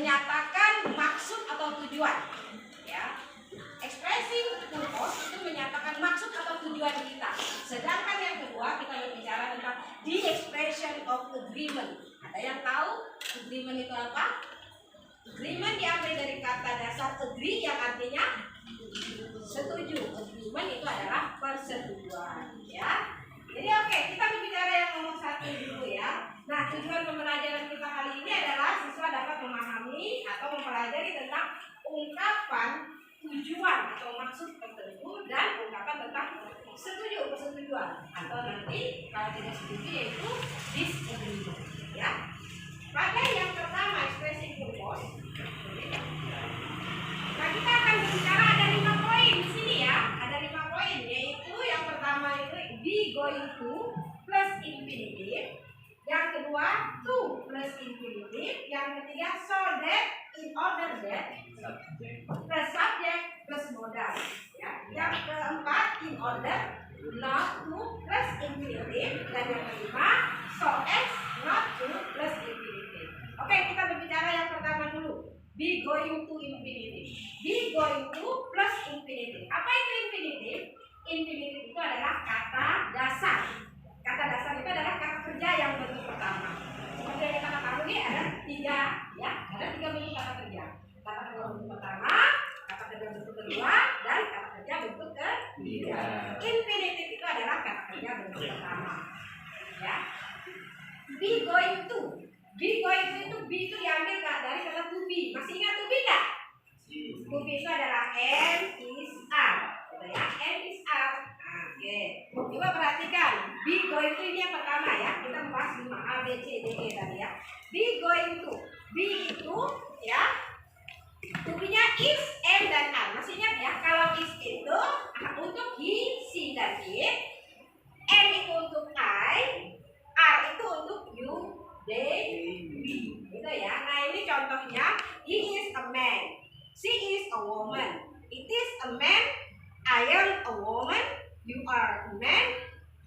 menyatakan maksud atau tujuan. Ya. Ekspresi purpose itu menyatakan maksud atau tujuan kita. Sedangkan yang kedua kita berbicara tentang the expression of agreement. Ada yang tahu agreement itu apa? Agreement diambil dari kata dasar agree yang artinya setuju. Agreement itu adalah persetujuan, ya. Jadi oke, kita berbicara yang nomor 1 dulu ya. Nah, tujuan pembelajaran kita kali ini adalah siswa dapat memahami atau mempelajari tentang ungkapan tujuan atau maksud tertentu dan ungkapan tentang persetujuan atau nanti kalau tidak setuju yaitu disagreement, ya. Pada yang pertama ekspresi purpose. Nah, kita akan berbicara ada 5 poin di sini ya. Ada 5 poin, yaitu yang pertama itu be going to plus infinitive, yang kedua to plus infinitive, yang ketiga so that, in order that, plus subject plus modal, ya. Yang keempat in order not to plus infinitive, dan yang kelima so as not to plus infinitive. Oke, kita berbicara yang pertama dulu. Be going to infinitive. Be going to plus infinitive. Apa itu infinitive? Infinitive itu adalah kata dasar. Kata dasar itu adalah kata kerja yang bentuk pertama. Seperti yang kita ketahui ada 3, ya. Ada 3 bentuk kata kerja. Kata kerja bentuk pertama, kata kerja bentuk kedua, dan kata kerja bentuk ketiga. Infinitive itu adalah kata kerja bentuk pertama. Ya. Be going to. Be going to itu be itu diambil dari kata to be. Masih ingat to be enggak? To be itu adalah am, is, are. Gitu ya. Am, is, are. Nah, oke. Coba perhatikan. Be going to ini yang pertama ya. Kita membahas 5 A, B, C, D, E tadi ya. Be going to. Be itu ya. To be-nya is, am, dan are. Masih ingat ya? Kalau is itu untuk he, she, dan it. Am itu untuk I. Are itu untuk you, they, we. Gitu ya. Nah, ini contohnya. He is a man. She is a woman. It is a man. I am a woman. You are a man.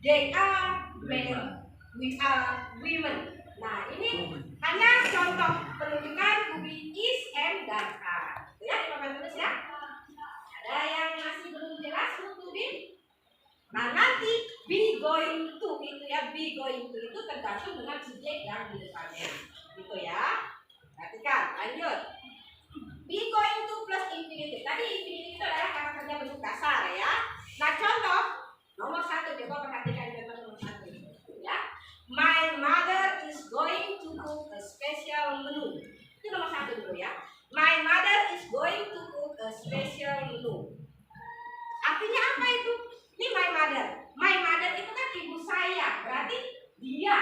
They are men. We are women. Nah, ini hanya contoh penunjukan to be, is, am, dan are. Ya, dipakai tulis ya. Ada yang masih belum jelas to be? Nah, nanti be going to itu ya, be going to itu tergantung dengan subjek yang di depannya. Gitu ya. Perhatikan, lanjut. Be going to plus infinitive. Tadi infinitive itu adalah kata kerja bentuk dasar ya. Nah, contoh nomor 1, coba perhatikan contoh nomor 1 ya. My mother is going to cook a special menu. Itu nomor 1 dulu ya. My mother is going to cook a special menu. Artinya apa itu? Ini my mother. My mother itu kan ibu saya. Berarti dia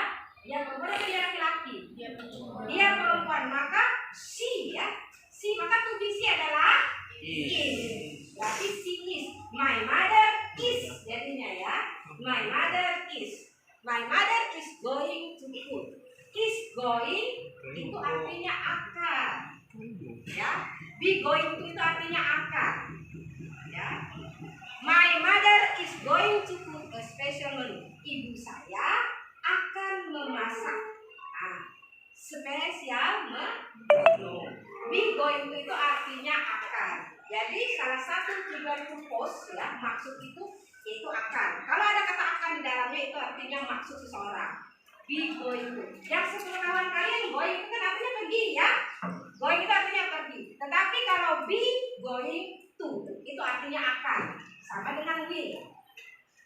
perempuan atau dia laki-laki? Dia perempuan. Maka she ya. She, maka to be she adalah is. Berarti she is. My mother is. Jadinya ya. My mother is. My mother is going to cook. Is going itu artinya akan. Ya. Be going to itu artinya akan. Ya. My mother is going to cook a special menu. Ibu saya akan memasak spesial menu. Be going to itu artinya akan. Jadi salah satu tujuan purpose ya, maksud itu akan. Kalau ada kata akan di dalamnya itu artinya maksud seseorang. Be going to. Yang sepengetahuan kalian going itu kan artinya pergi ya. Going itu artinya pergi. Tetapi kalau be going to itu artinya akan. Sama dengan will.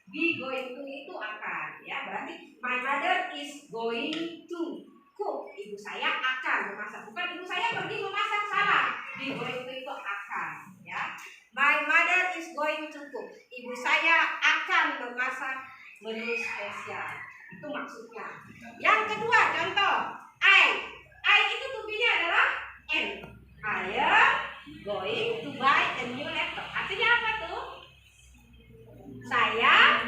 Be going to itu akan ya. Berarti my mother is going to cook. Ibu saya akan memasak. Bukan ibu saya pergi memasak, salah. Be going to itu akan ya. My mother is going to cook. Ibu saya akan memasak menu spesial. Itu maksudnya. Yang kedua contoh I itu to be-nya adalah am. I am going to buy a new laptop. Artinya apa tuh? Saya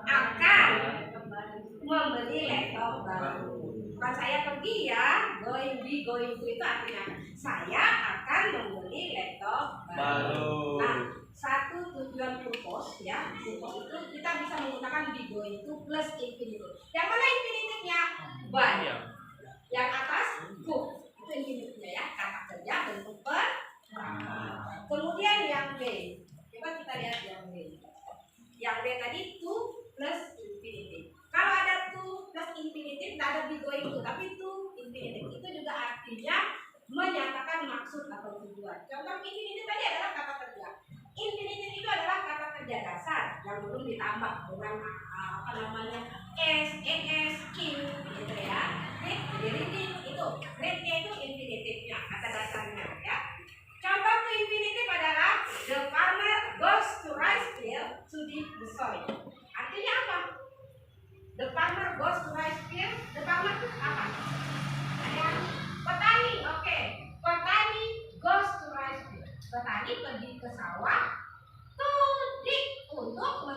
akan membeli laptop baru. Bukan saya pergi ya. Going to itu artinya saya akan membeli laptop baru. Nah, satu tujuan purpose ya. Purpose itu kita bisa menggunakan be going to plus infinitive. Yang mana infinitive-nya? By. Yang atas cook. Itu infinitive-nya ya. ya, bentuk pertama. Kemudian yang B, coba kita lihat yang B. Yang B tadi to plus infinitive. Kalau ada to plus infinitive, tidak ada be going to, tapi to infinitive itu juga artinya menyatakan maksud atau tujuan. Contoh infinitive tadi adalah kata kerja. Infinitive itu adalah kata kerja dasar yang belum ditambah dengan apa namanya s, es, king, gitu ya. Jadi reading itu, readnya itu infinitive-nya, kata dasarnya ya. Contoh to infinitive adalah the farmer goes to rice field to dig the soil. Artinya apa? The farmer goes to rice field. The farmer itu apa? Petani, oke. Petani goes to rice field. Petani pergi ke sawah to dig, untuk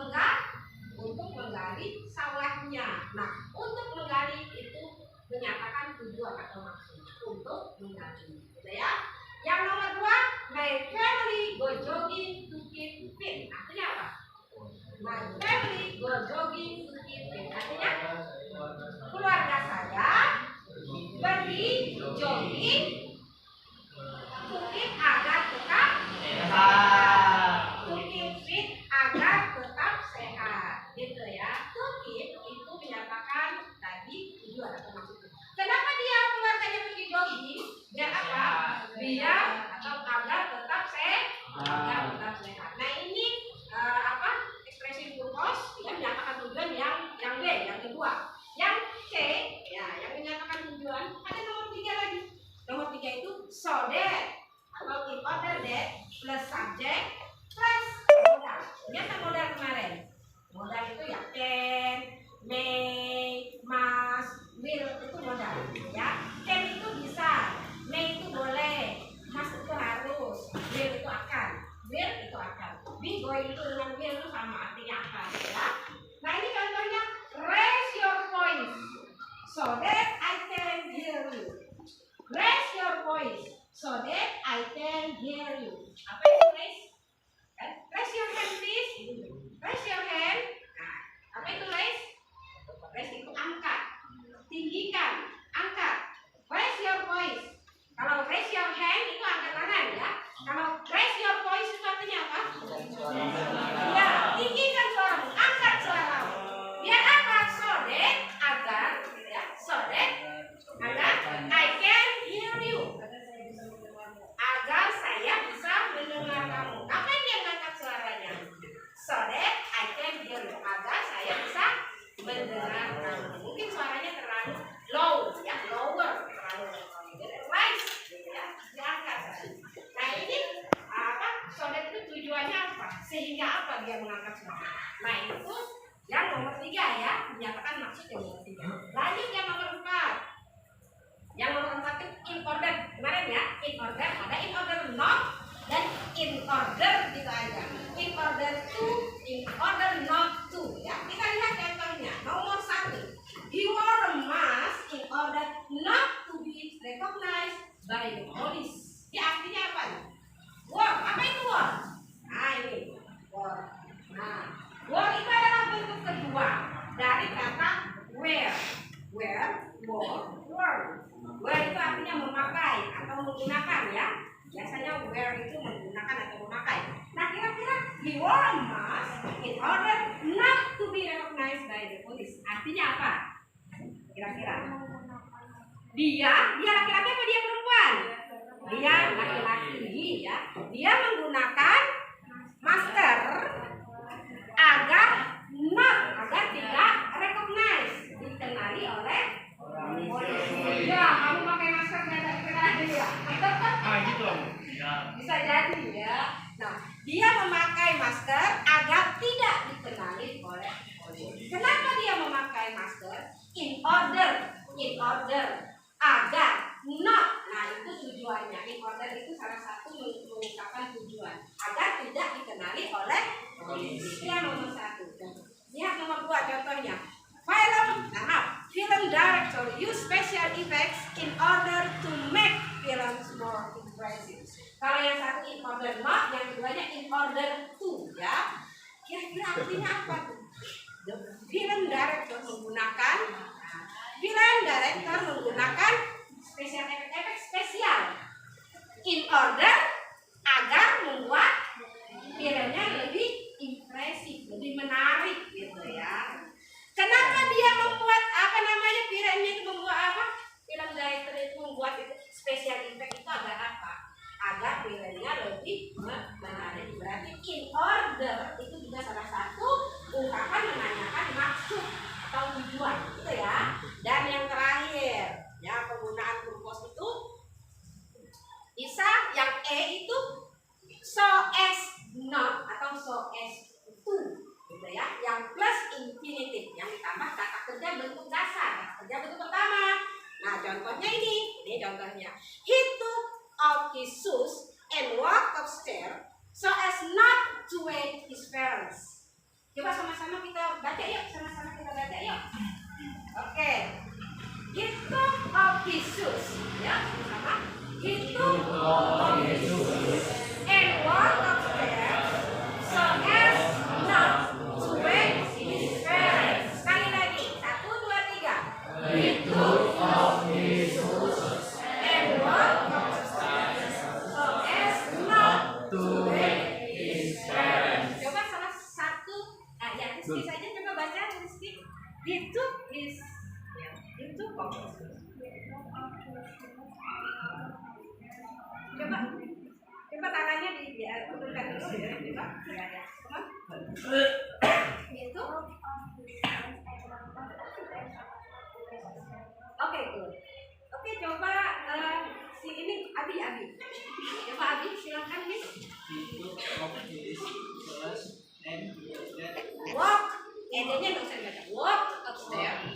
menggali sawahnya. Nah, untuk menggali itu menyatakan tujuan atau maksud untuk menggali, gitu ya. Yang nomor 2, my family go jogging to keep fit. Artinya apa? My family go jogging to keep fit. Artinya keluarga saya pergi jogging to keep agar tetap sehat. To keep fit agar tetap sehat, gitu ya. To keep itu menyatakan tadi tujuan atau maksud. Kenapa dia keluarganya pergi jogging? Biar apa? Biar atau agar tetap sehat. Agar tetap sehat. Nah ini ekspresi purpose yang menyatakan tujuan yang B, yang kedua. Yang C, ya, yang menyatakan tujuan ada nomor 3 lagi. Nomor 3 itu so that atau in order that plus subject plus modal. Lihat modal kemarin. Modal itu ya can, may, must, will itu modal. Ya, can itu bisa, may itu boleh, must itu harus, will itu akan, will itu akan. Be going itu dengan will itu sama artinya akan. Ya. Nah ini contohnya raise your voice so that I can hear you. Raise your voice so that I can hear you. Apa itu raise? Raise your hand please. Raise your hand. Nah, apa itu raise? Raise itu angkat, tinggikan, angkat. Raise your voice. Kalau raise your hand itu angkat tangan ya. Kalau raise your voice itu artinya apa? Ya, tinggikan suaramu, angkat suaramu. Biar apa? So that agar, ya, so that agar I can hear you. Agar saya bisa mendengar kamu. Apa yang mengangkat suaranya? So that I can hear you. Agar saya bisa mendengar kamu. Mungkin suaranya terlalu low, ya, lower, terlalu rise, ya, diangkat. Nah ini apa? So that itu tujuannya apa? Sehingga apa dia mengangkat suara? Nah itu yang nomor 3 ya, menyatakan maksud yang nomor 3. Lanjut yang nomor 4. Yang nomor 4 itu in order. Kemarin ya, in order ada in order not dan in order gitu aja. In order to, in order not to. Ya, kita lihat contohnya. Nomor 1. He wore a mask in order not to be recognized by the police. Ya artinya apa? Wore, apa itu wore? Nah ini wore. Nah, wore itu adalah bentuk kedua dari kata wear. Wear, wore, wore. Wear itu artinya memakai atau menggunakan ya. Biasanya wear itu menggunakan atau memakai. Nah kira-kira he wore a mask in order not to be recognized by the police. Artinya apa? Kira-kira? Dia laki-laki apa dia perempuan? Dia laki-laki ya. Dia menggunakan masker agar tidak recognize, dikenali oleh polisi. Ya, kamu pakai masker tidak dikenali ya. Gitu. Ya. Bisa jadi ya. Nah, dia memakai masker agar tidak dikenali oleh polisi. Kenapa dia memakai masker? In order agar not. Nah itu tujuannya. In order itu salah satu mengungkapkan tujuan agar tidak dikenali oleh polisi. Itu yang nomor 1. Lihat nomor 2 contohnya. Film director use special effects in order to make films more impressive. Kalau yang satu in order not, yang keduanya in order to ya. Kira-kira artinya apa tuh? Film director menggunakan special efek spesial in order agar membuat kiranya lebih impresif, lebih menarik gitu ya. Kenapa dia membuat apa namanya pirenya itu membuat apa? Film director itu membuat itu special effect itu agar apa? Agar pirenya lebih menarik. Berarti in order itu juga salah satu ungkapan menanyakan maksud atau tujuan gitu ya. Dan yang terakhir ya, penggunaan purpose itu bisa yang itu so as not atau so as to gitu ya, yang plus infinitive yang ditambah kata kerja bentuk dasar, kata kerja bentuk pertama. Nah contohnya ini contohnya, he took off his shoes and walked upstairs so as not to wake his parents. Coba sama-sama kita baca yuk, sama-sama kita baca yuk. Oke, he took off his shoes ya, sama. He took off his shoes and walked upstairs so as not to wake his parents. Sekali lagi, 1, 2, 3. He took off his shoes and walked upstairs so as not to wake his parents. Coba salah satu, ya Rizky saja coba baca Rizky. He took off his shoes. Coba tangannya diturunkan dulu ya, coba. Ya. Itu. Oke, good. Oke, coba si ini Abi. Coba Abi, silakan nih. Walk. Edenya nggak usah dibaca. Walk upstairs.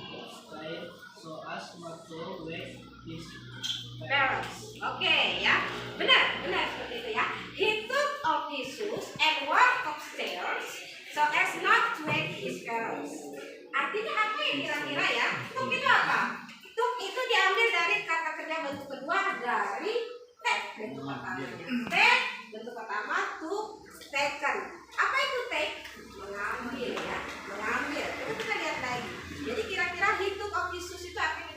So as not to wake his Parents. Oke ya, benar seperti itu ya. He took off his shoes and walked upstairs so as not to wake his parents. Artinya apa ya kira-kira ya? Took itu apa? Took itu diambil dari kata kerja bentuk kedua dari take bentuk pertamanya. Take bentuk pertama took, taken. Apa itu take? Mengambil ya, mengambil. Itu kita lihat lagi. Jadi kira-kira he took off his shoes itu artinya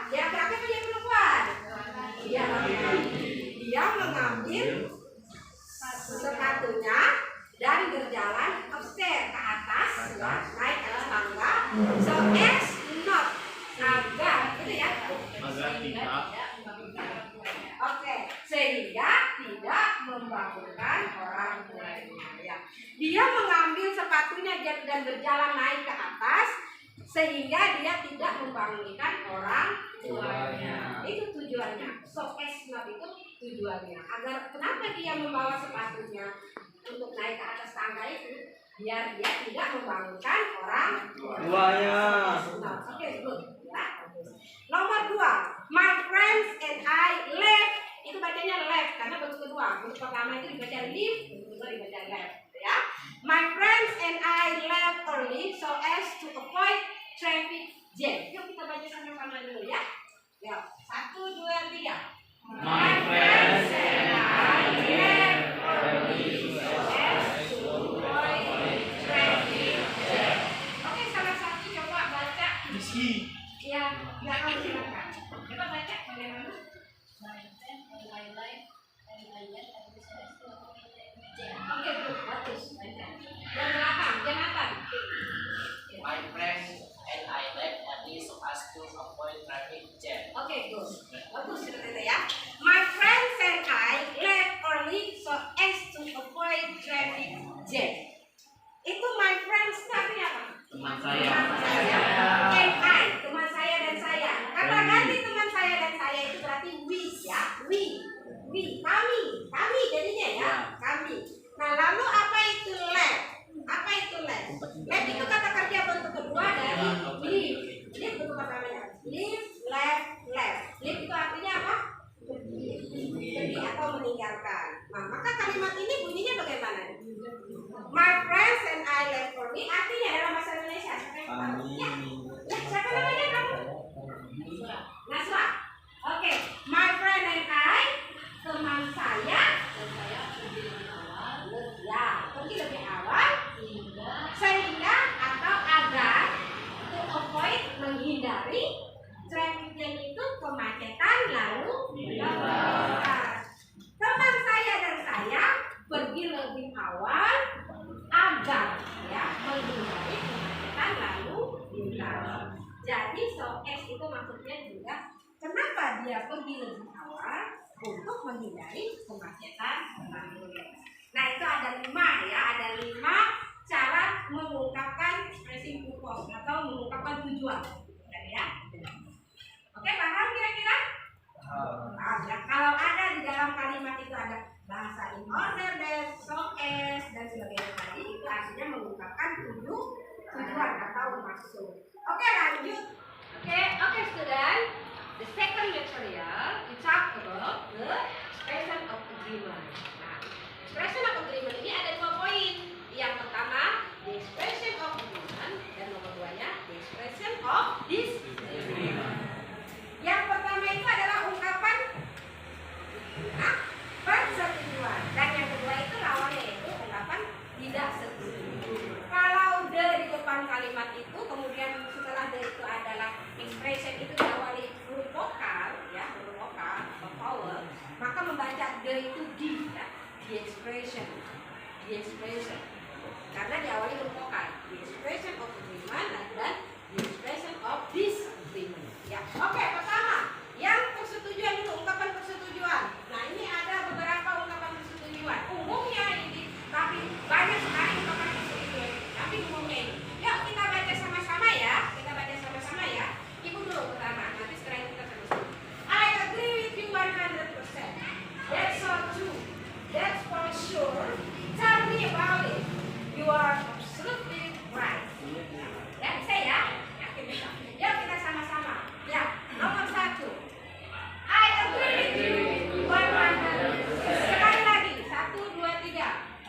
dia berapa punya perempuan? Dia mengambil sepatunya dan berjalan upstairs ke atas ya, naik ke atas tangga so as not agar gitu ya. Oke, sehingga tidak membangunkan orang tuanya ya. Dia mengambil sepatunya dan berjalan naik ke atas sehingga dia tidak membangunkan orang tuanya. Itu tujuannya. So as not itu tujuannya. Agar kenapa dia membawa sepatunya untuk naik ke atas tangga itu? Biar dia tidak membangunkan orang tuanya. Oke, good. Ya. Nomor 2, my friends and I left. Itu bacanya left karena bentuk kedua. Bentuk pertama itu dibaca live, bentuk kedua dibaca left. Ya. My friends and I left early so as to avoid traffic jam. Yuk kita baca sama-sama dulu ya. Yuk, 1, 2, 3. My friends and I left early so as to avoid traffic jam. Oke, salah satu coba baca. Rizky. Ya, kamu silakan. Coba baca bagaimana? Oke, bagus. Yang 8, yang apa? My friends and I left early so as to avoid traffic jam. Oke, good. Bagus seperti itu ya. My friends and I left early so as to avoid traffic jam. Itu my friends itu artinya apa? Teman saya. And I, teman saya dan saya. Kata ganti teman saya dan saya itu berarti we ya. We, kami jadinya ya. Kami. Nah, lalu apa itu left? Apa itu left? Left itu kata kerja bentuk kedua dari live. Live bentuk pertamanya. Live, left. Live itu artinya apa? Pergi atau meninggalkan. Nah, maka kalimat ini bunyinya bagaimana? My friends and I left for me artinya dalam bahasa Indonesia. Siapa yang tahu? Ya. Siapa namanya kamu? Nasra. Oke. My friend and I, teman saya pergi lebih awal sehingga saja pergi lebih awal untuk menghindari kemacetan lalu lintas. Nah, itu ada 5 ya, ada 5 cara mengungkapkan expressing purpose atau mengungkapkan tujuan. Ya. Oke, paham kira-kira? Ya, kalau ada di dalam kalimat itu ada bahasa in order, that, so as, dan sebagainya tadi, itu artinya mengungkapkan tujuan atau maksud. Oke, lanjut. Oke, student. The second material we talk about the expression of agreement. Nah, expression of agreement ini ada 2 poin. Yang pertama, the expression of agreement, dan nomor 2-nya the expression of disagreement. Yang pertama itu adalah ungkapan persetujuan, dan yang kedua itu lawannya itu ungkapan tidak setuju. Kalau the di depan kalimat itu, kemudian setelah the itu adalah expression itu diawali huruf vokal, ya, huruf vokal atau vowel, maka membaca the itu di, ya, the expression, karena diawali huruf vokal, the expression of agreement dan the expression of disagreement. Ya, oke, pertama, yang persetujuan dulu, ungkapan persetujuan. Nah, ini ada beberapa ungkapan persetujuan. Umumnya ini, tapi banyak sekali ungkapan persetujuan. Tapi umumnya ini. Yuk kita baca sama-sama ya. Ibu dulu pertama, nanti setelah itu kita sama-sama. I agree with you 100%. That's so true. That's for sure. Tell me about it. You are absolutely right. Ya, bisa ya? Yakin bisa. Yuk kita sama-sama. Ya, nomor 1. I agree with you 100%. Sekali lagi, 1, 2, 3.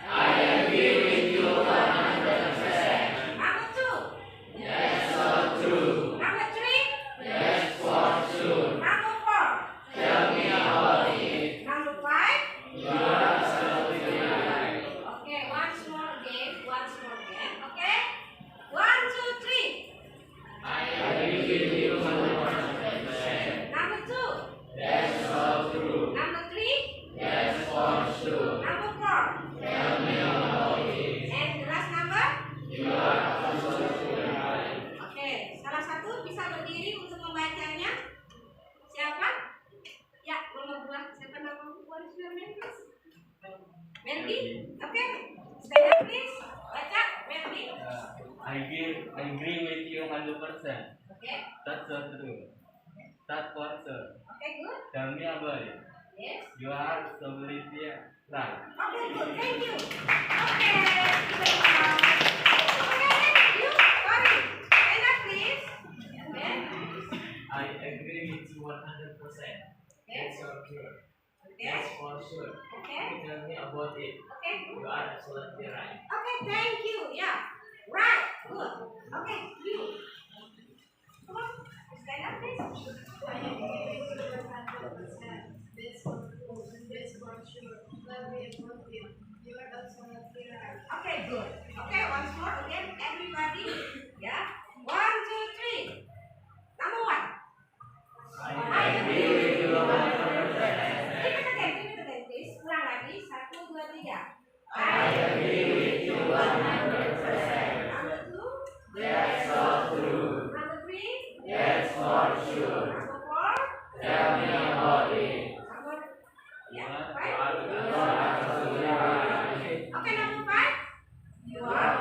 I agree with you 100%. Number 2. That's so true. Number 3. That's for sure. Number 4. Tell me about it. Number 5. You are absolutely right. Okay, once more again. Okay? 1, 2, 3. I agree with you 100%. Number 2. That's so true. Number 3. That's for sure. Number 4. Tell me about it. And the last number? You are absolutely right. Oke, salah satu bisa berdiri untuk membacanya. Siapa? Ya, nomor 2. Siapa nama? What is your name, please? Melody? Oke. Stand up, please. Baca, Melody. I agree with you 100%. Oke. That's so true. That's for sure. Oke, good. Tell me about it. Yes. You are absolutely right. Oke, good. Thank you. Oke, kita ulang. Oke, thank you. Sorry. Stand up, please. Oke. I agree with you 100%. That's so true. Oke. That's for sure. Oke. Tell me about it. Oke, good. You are absolutely right. Okay, thank you. Yeah. Right. Good. Okay, you. Come on. Stand up, please. Okay, good. Okay, once more again, everybody. Yeah. 1, 2, 3. Number 1. I agree with you 100%. Repeat again, please. Ulang lagi. 1, 2, 3. I agree with you 100%. Number 2. That's so true. Number 3. That's for sure. Number 4. Tell me about it. Number, You yeah, are 5. absolutely right. Okay, number 5. You are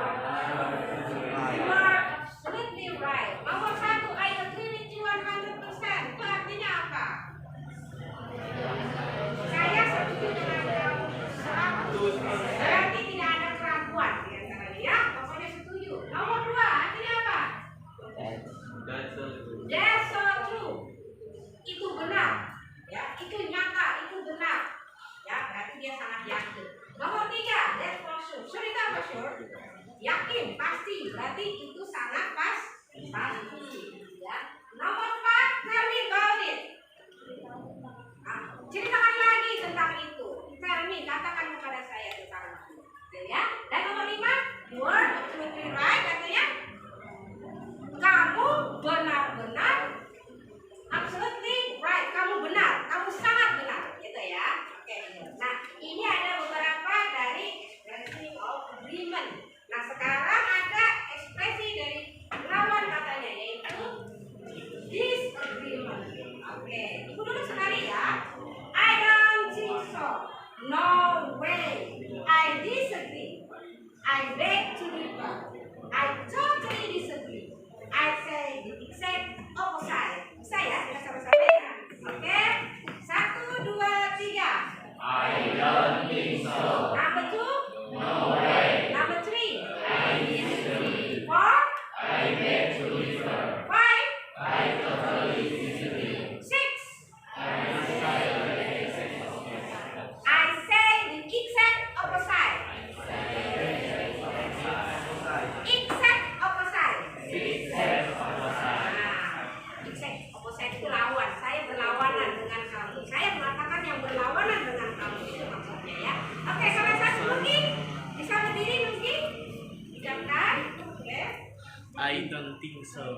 I don't think so.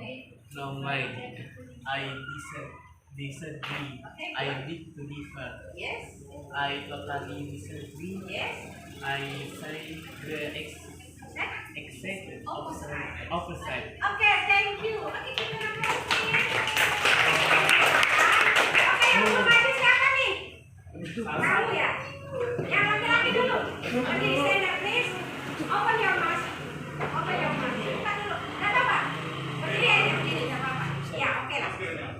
No way. I disagree. I beg to differ. Yes. I totally disagree. Yes. I say the exact opposite. Oke, thank you. Oke, kita Oke, yang mau maju siapa nih? Kamu ya? Yang laki-laki dulu. Oke, stand up please. Open your mask. Open your mask. Buka dulu. Gak apa-apa. Berdiri aja, berdiri. Gak apa-apa. Ya, oke lah.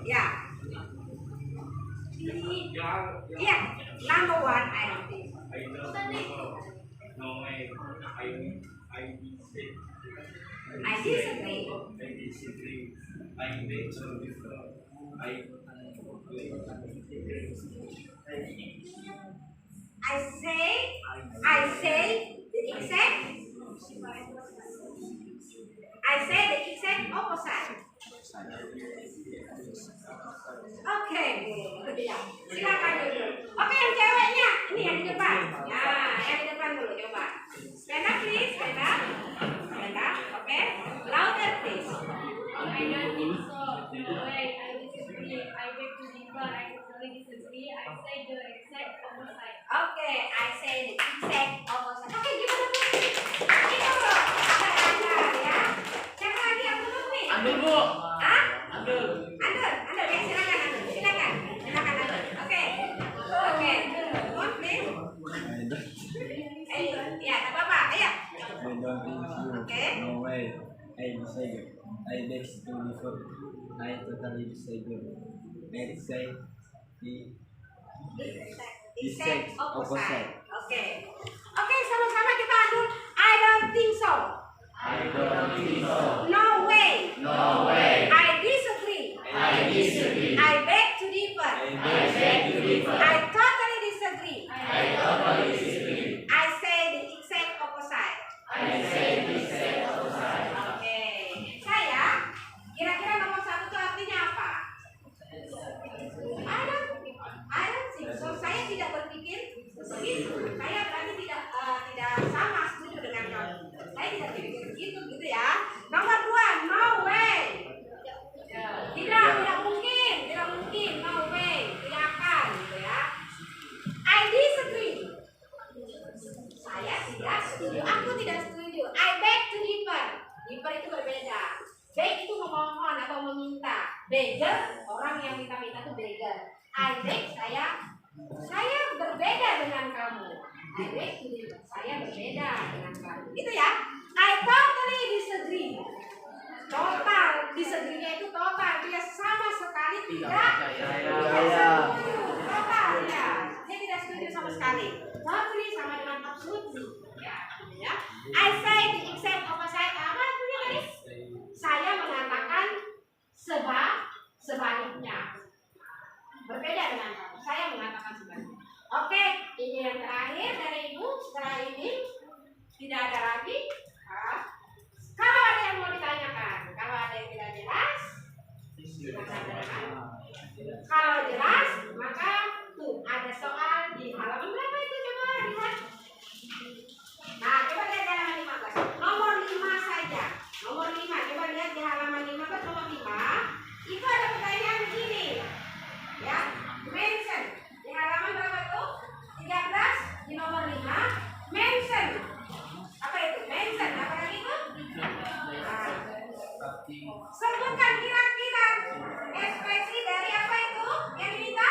Ya. Iya. Number one, I don't think. No way. I disagree. I disagree. I beg to differ. I say the exact opposite. Oke, silakan dulu. Oke, yang ceweknya ini yang di depan. Ya, yang di depan dulu coba. Stand up please, stand up. Stand up, oke. Louder please. I don't think so. No way. I disagree. I beg to differ. I totally disagree. I say the exact opposite. Oke, I say the exact opposite. Oke, gimana Bu? Ini dulu. Ada ya. Siapa lagi yang belum nih? Andul, Bu. Hah? Andul. Andul, ya silakan Andul. Silakan Andul. Oke. One please. Ya, tak apa-apa. Ayo. I don't think so. Okay. No way. I disagree. I beg to differ. I totally disagree. I say the Exact opposite. opposite. Oke, sama-sama kita Andul. I don't think so. I don't think so. No way. No way. I disagree. I disagree. I beg to differ. I beg to differ. I totally disagree. I totally disagree. I say the exact opposite. I say the exact opposite. Oke. Saya kira-kira nomor satu itu artinya apa? I don't think so. Saya tidak berpikir begitu. Saya berarti tidak sama setuju dengan kamu. Saya tidak berpikir begitu gitu ya. Nomor dua, no way. Tidak mungkin, no way, tidak akan gitu ya. I disagree. Saya tidak setuju. Aku tidak setuju. I beg to differ. Differ itu berbeda. Beg itu memohon atau meminta. Beggar, orang yang minta-minta itu beggar. I beg, saya berbeda dengan kamu. I beg to differ. Saya berbeda dengan kamu. Itu ya. I totally disagree. Total, disagree-nya itu total. Dia sama sekali tidak setuju. Total ya. Dia tidak setuju sama sekali. Totally sama dengan absolutely. Ya. I say the exact opposite. Apa artinya tadi? Saya mengatakan sebaliknya. Berbeda dengan kamu. Saya mengatakan sebaliknya. Oke, ini yang terakhir dari Ibu. Setelah ini tidak ada lagi. Kalau ada yang mau ditanyakan, kalau ada yang tidak jelas, kalau jelas, maka tuh ada soal di halaman berapa itu coba lihat. Nah, coba lihat di halaman 15. Nomor 5 saja. Nomor 5, coba lihat di halaman 15 nomor 5. Itu ada pertanyaan begini. Ya, mention. Di halaman berapa tuh? 13 di nomor 5. Mention. Apa itu? Mention. Apa lagi itu? Sebutkan kira-kira ekspresi dari apa itu yang diminta?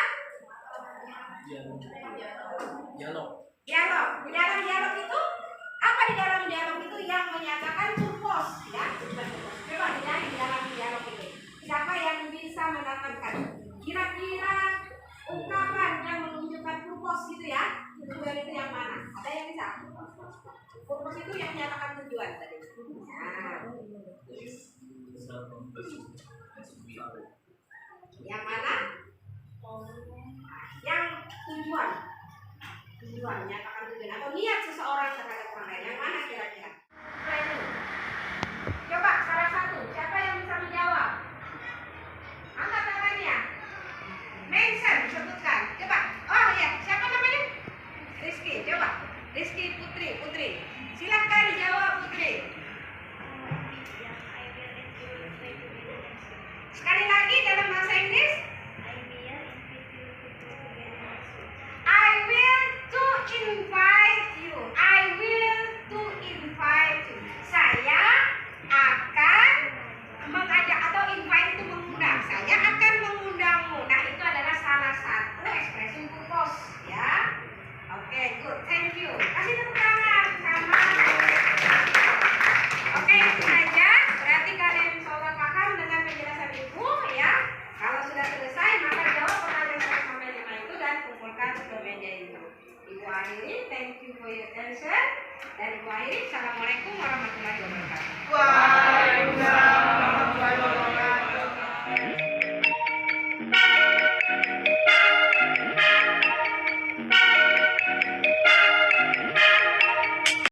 Dialog. Dialog. Di dalam dialog itu apa di dalam dialog itu yang menyatakan purpose ya? Coba dicari di dalam dialog itu. Siapa yang bisa mendapatkan kira-kira ungkapan yang menunjukkan purpose gitu ya? Tujuan itu yang mana? Ada yang bisa? Purpose itu yang menyatakan tujuan tadi. Nah. Yang mana? Yang tujuan menyatakan tujuan atau niat seseorang terhadap orang lain. Yang mana kira-kira? Planning. Coba salah satu. Siapa yang bisa menjawab? Angkat tangannya. Mention, sebutkan. Coba. Oh ya, siapa namanya? Rizky. Coba. Rizky Putri. Silahkan dijawab Putri. Sekali lagi.